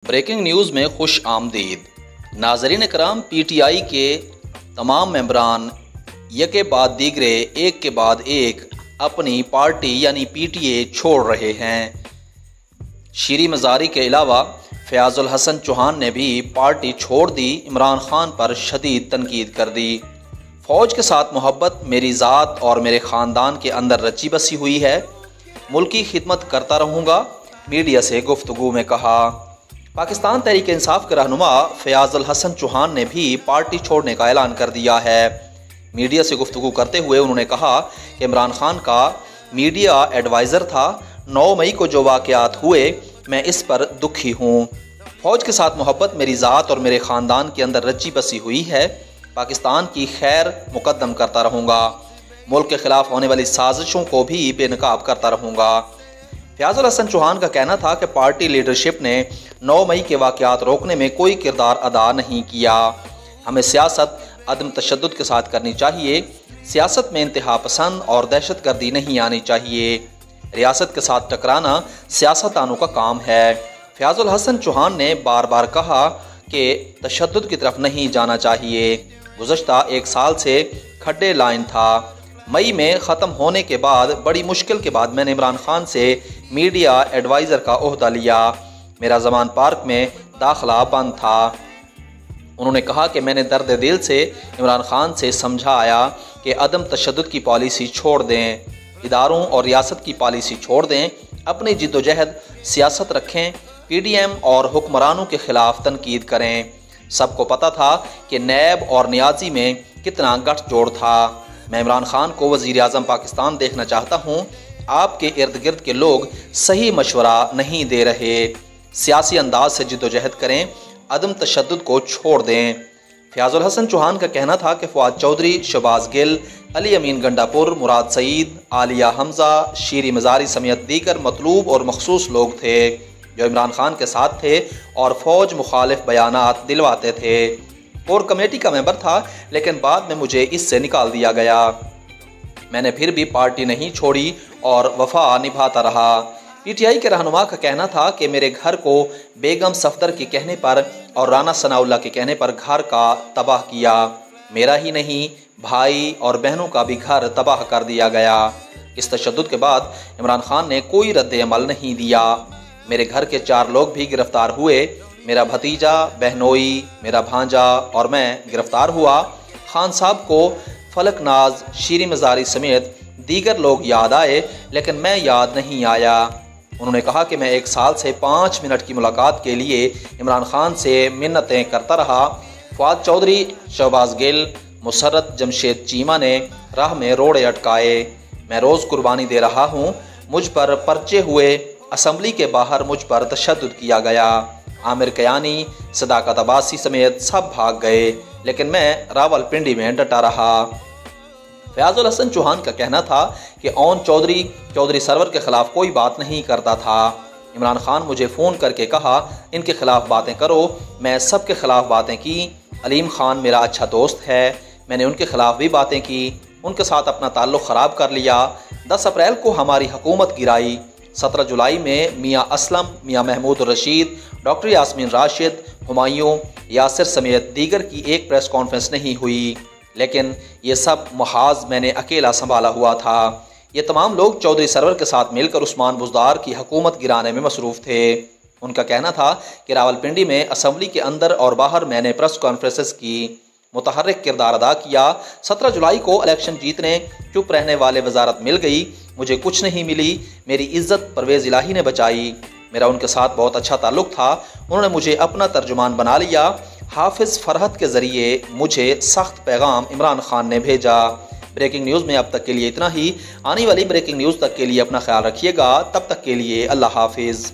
Breaking news में खुश आमदीद। नाज़रीन कराम, PTI के तमाम मेंबरान यके बाद दीगरे एक के बाद एक अपनी पार्टी यानी PTA छोड़ रहे हैं। शीरी मज़ारी के अलावा फयाजुल हसन चौहान ने भी पार्टी छोड़ दी। इमरान खान पर शदीद तनकीद कर दी। फ़ौज के साथ मोहब्बत मेरी ज़ात और मेरे ख़ानदान के अंदर रची बसी हुई है। मुल्क की खिदमत करता रहूँगा, मीडिया से गुफ्तगू में कहा। पाकिस्तान तहरीक इंसाफ के रहनुमा फयाजुल हसन चौहान ने भी पार्टी छोड़ने का ऐलान कर दिया है। मीडिया से गुफ्तगू करते हुए उन्होंने कहा कि इमरान खान का मीडिया एडवाइज़र था। 9 मई को जो वाक़यात हुए, मैं इस पर दुखी हूँ। फ़ौज के साथ मोहब्बत मेरी ज़ात और मेरे ख़ानदान के अंदर रची बसी हुई है। पाकिस्तान की खैर मुकद्दम करता रहूँगा। मुल्क के ख़िलाफ़ होने वाली साजिशों को भी बेनकाब करता रहूँगा। फयाजुल हसन चौहान का कहना था कि पार्टी लीडरशिप ने 9 मई के वाक़यात रोकने में कोई किरदार अदा नहीं किया। हमें सियासत अदम तशद्दुद के साथ करनी चाहिए। सियासत में इंतहा पसंद और दहशत गर्दी नहीं आनी चाहिए। रियासत के साथ टकराना सियासतदानों का काम है। फयाजुल हसन चौहान ने बार बार कहा कि तशद्दुद की तरफ नहीं जाना चाहिए। गुज़श्ता 1 साल से खड्डे लाइन था। मई में ख़त्म होने के बाद बड़ी मुश्किल के बाद मैंने इमरान खान से मीडिया एडवाइज़र का ओहदा लिया। मेरा ज़मान पार्क में दाखिला बंद था। उन्होंने कहा कि मैंने दर्द दिल से इमरान खान से समझाया कि अदम तशद्दुद की पॉलिसी छोड़ दें, इदारों और रियासत की पॉलिसी छोड़ दें, अपनी जिद्दोजहद सियासत रखें, PDM और हुक्मरानों के ख़िलाफ़ तनकीद करें। सबको पता था कि नैब और नियाज़ी में कितना गठजोड़ था। मैं इमरान खान को वज़ीर आज़म पाकिस्तान देखना चाहता हूँ। आपके इर्द गिर्द के लोग सही मशवरा नहीं दे रहे। सियासी अंदाज से जिद्दोजहद करें, अदम तशद्दुद को छोड़ दें। फयाजुल हसन चौहान का कहना था कि फवाद चौधरी, शहबाज गिल, अली अमीन गंडापुर, मुराद सईद, आलिया हमजा, शीरी मज़ारी समेत दीगर मतलूब और मखसूस लोग थे जो इमरान खान के साथ थे और फ़ौज मुखालिफ बयानात दिलवाते थे। कोर कमेटी का मेंबर था, लेकिन बाद में मुझे इससे निकाल दिया गया। मैंने फिर भी पार्टी नहीं छोड़ी और वफा निभाता रहा। PTI के रहनुमा का कहना था कि मेरे घर को बेगम सफदर के कहने पर और राना सनाउल्लाह के कहने पर घर का तबाह किया। मेरा ही नहीं, भाई और बहनों का भी घर तबाह कर दिया गया। इस तशद्दुद के बाद इमरान खान ने कोई रद्द अमल नहीं दिया। मेरे घर के 4 लोग भी गिरफ्तार हुए। मेरा भतीजा, बहनोई, मेरा भांजा और मैं गिरफ्तार हुआ। खान साहब को फलकनाज, शीरी मज़ारी समेत दीगर लोग याद आए, लेकिन मैं याद नहीं आया। उन्होंने कहा कि मैं 1 साल से 5 मिनट की मुलाकात के लिए इमरान खान से मिन्नतें करता रहा। फवाद चौधरी, शहबाज गिल, मुसर्रत जमशेद चीमा ने राह में रोड़े अटकाए। मैं रोज़ कुर्बानी दे रहा हूँ। मुझ पर पर्चे हुए। असम्बली के बाहर मुझ पर तशद्दुद किया गया। आमिर कयानी, सदाकत अब्बासी समेत सब भाग गए, लेकिन मैं रावलपिंडी में डटा रहा। फयाजुल हसन चौहान का कहना था कि ओन चौधरी सरवर के ख़िलाफ़ कोई बात नहीं करता था। इमरान खान मुझे फ़ोन करके कहा, इनके ख़िलाफ़ बातें करो। मैं सब के ख़िलाफ़ बातें की। अलीम खान मेरा अच्छा दोस्त है, मैंने उनके ख़िलाफ़ भी बातें की। उनके साथ अपना ताल्लुक़ ख़राब कर लिया। 10 अप्रैल को हमारी हुकूमत गिराई। 17 जुलाई में मियाँ असलम, मियाँ महमूद रशीद, डॉक्टर यास्मीन राशिद, हुमायूं, यासिर समेत दीगर की एक प्रेस कॉन्फ्रेंस नहीं हुई, लेकिन ये सब महाज मैंने अकेला संभाला हुआ था। ये तमाम लोग चौधरी सरवर के साथ मिलकर उस्मान बुज़दार की हुकूमत गिराने में मसरूफ़ थे। उनका कहना था कि रावलपिंडी में असम्बली के अंदर और बाहर मैंने प्रेस कॉन्फ्रेंसेस की, मुतहर्रिक किरदार अदा किया। 17 जुलाई को इलेक्शन जीतने चुप रहने वाले वजारत मिल गई। मुझे कुछ नहीं मिली। मेरी इज्जत परवेज़ इलाही ने बचाई। मेरा उनके साथ बहुत अच्छा ताल्लुक़ था। उन्होंने मुझे अपना तर्जुमान बना लिया। हाफिज़ फरहत के ज़रिए मुझे सख्त पैगाम इमरान खान ने भेजा। ब्रेकिंग न्यूज़ में अब तक के लिए इतना ही। आने वाली ब्रेकिंग न्यूज़ तक के लिए अपना ख्याल रखिएगा। तब तक के लिए अल्लाह हाफिज़।